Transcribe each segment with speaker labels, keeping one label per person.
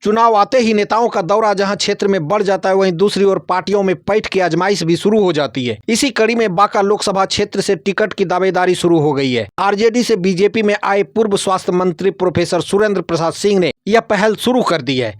Speaker 1: चुनाव आते ही नेताओं का दौरा जहां क्षेत्र में बढ़ जाता है, वहीं दूसरी ओर पार्टियों में पैठ की आजमाइश भी शुरू हो जाती है। इसी कड़ी में बांका लोकसभा क्षेत्र से टिकट की दावेदारी शुरू हो गई है। आरजेडी से बीजेपी में आए पूर्व स्वास्थ्य मंत्री प्रोफेसर सुरेंद्र प्रसाद सिंह ने यह पहल शुरू कर दी है।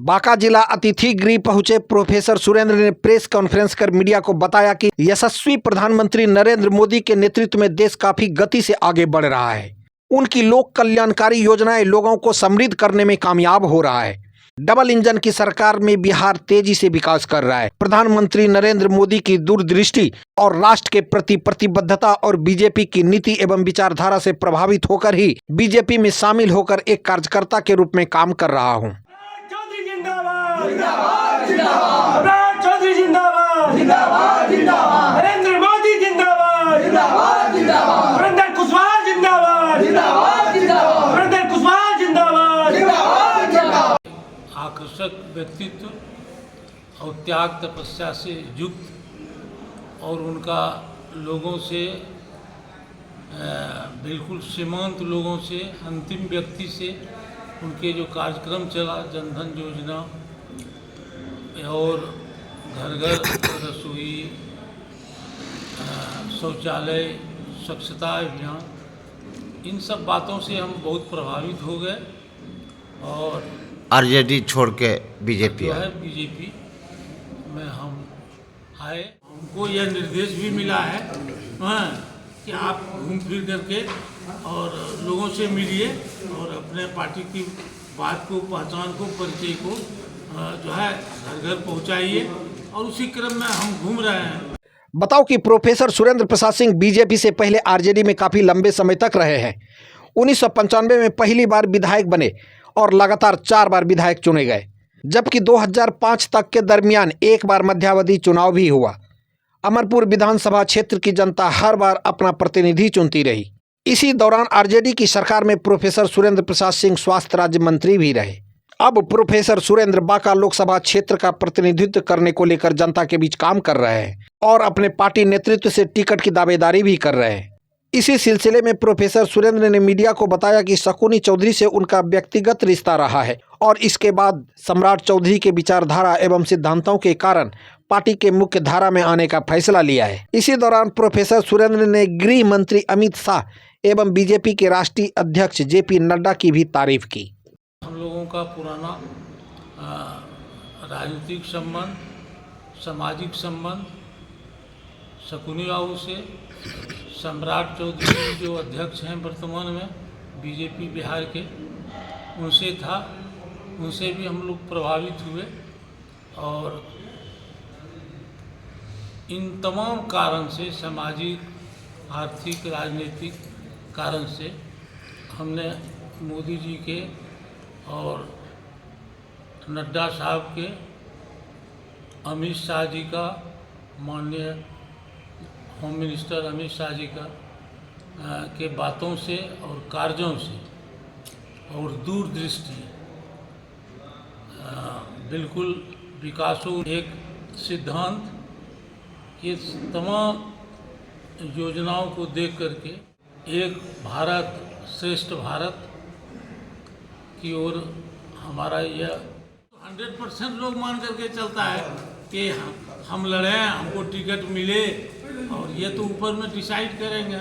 Speaker 1: बांका जिला अतिथि गृह पहुंचे प्रोफेसर सुरेंद्र ने प्रेस कॉन्फ्रेंस कर मीडिया को बताया कि यशस्वी प्रधानमंत्री नरेंद्र मोदी के नेतृत्व में देश काफी गति से आगे बढ़ रहा है। उनकी लोक कल्याणकारी योजनाएं लोगों को समृद्ध करने में कामयाब हो रहा है। डबल इंजन की सरकार में बिहार तेजी से विकास कर रहा है। प्रधानमंत्री नरेंद्र मोदी की दूरदृष्टि और राष्ट्र के प्रति प्रतिबद्धता और बीजेपी की नीति एवं विचारधारा से प्रभावित होकर ही बीजेपी में शामिल होकर एक कार्यकर्ता के रूप में काम कर रहा हूं।
Speaker 2: नरेंद्र मोदी जिंदाबाद, सुरेंद्र कुशवाहा जिंदाबाद, सुरेंद्र कुशवाहा जिंदाबाद।
Speaker 3: आकर्षक व्यक्तित्व और त्याग तपस्या से युक्त और उनका लोगों से बिल्कुल सीमांत लोगों से अंतिम व्यक्ति से उनके जो कार्यक्रम चला, जनधन योजना और घर घर रसोई, शौचालय, स्वच्छता अभियान, इन सब बातों से हम बहुत प्रभावित हो गए और
Speaker 4: आरजेडी छोड़ के बीजेपी
Speaker 3: है। बीजेपी में हम आए, हमको यह निर्देश भी मिला है कि आप घूम फिर करके और लोगों से मिलिए और अपने पार्टी की बात को, पहचान को, परिचय को जो है घर घर पहुंचाइए और उसी क्रम में हम घूम रहे हैं।
Speaker 1: बताओ कि प्रोफेसर सुरेंद्र प्रसाद सिंह बीजेपी से पहले आरजेडी में काफी लंबे समय तक रहे हैं। 1995 में पहली बार विधायक बने और लगातार 4 बार विधायक चुने गए, जबकि 2005 तक के दरमियान एक बार मध्यावधि चुनाव भी हुआ। अमरपुर विधानसभा क्षेत्र की जनता हर बार अपना प्रतिनिधि चुनती रही। इसी दौरान आरजेडी की सरकार में प्रोफेसर सुरेंद्र प्रसाद सिंह स्वास्थ्य राज्य मंत्री भी रहे। अब प्रोफेसर सुरेंद्र बांका लोकसभा क्षेत्र का प्रतिनिधित्व करने को लेकर जनता के बीच काम कर रहे हैं और अपने पार्टी नेतृत्व से टिकट की दावेदारी भी कर रहे हैं। इसी सिलसिले में प्रोफेसर सुरेंद्र ने मीडिया को बताया कि शकुनी चौधरी से उनका व्यक्तिगत रिश्ता रहा है और इसके बाद सम्राट चौधरी के विचारधारा एवं सिद्धांतों के कारण पार्टी के मुख्य धारा में आने का फैसला लिया है। इसी दौरान प्रोफेसर सुरेंद्र ने गृह मंत्री अमित शाह एवं बीजेपी के राष्ट्रीय अध्यक्ष जेपी नड्डा की भी तारीफ की।
Speaker 3: हम लोगों का पुराना राजनीतिक संबंध, सामाजिक संबंध शकुनी बाबू से, सम्राट चौधरी जो अध्यक्ष हैं वर्तमान में बीजेपी बिहार के, उनसे था। उनसे भी हम लोग प्रभावित हुए और इन तमाम कारण से, सामाजिक, आर्थिक, राजनीतिक कारण से हमने मोदी जी के और नड्डा साहब के, अमित शाह जी का, माननीय होम मिनिस्टर अमित शाह जी का के बातों से और कार्यों से और दूरदृष्टि, बिल्कुल विकासों एक सिद्धांत, ये तमाम योजनाओं को देख करके एक भारत श्रेष्ठ भारत की ओर हमारा यह 100% लोग मान करके चलता है कि हम लड़ें, हमको टिकट मिले और ये तो ऊपर में डिसाइड करेंगे।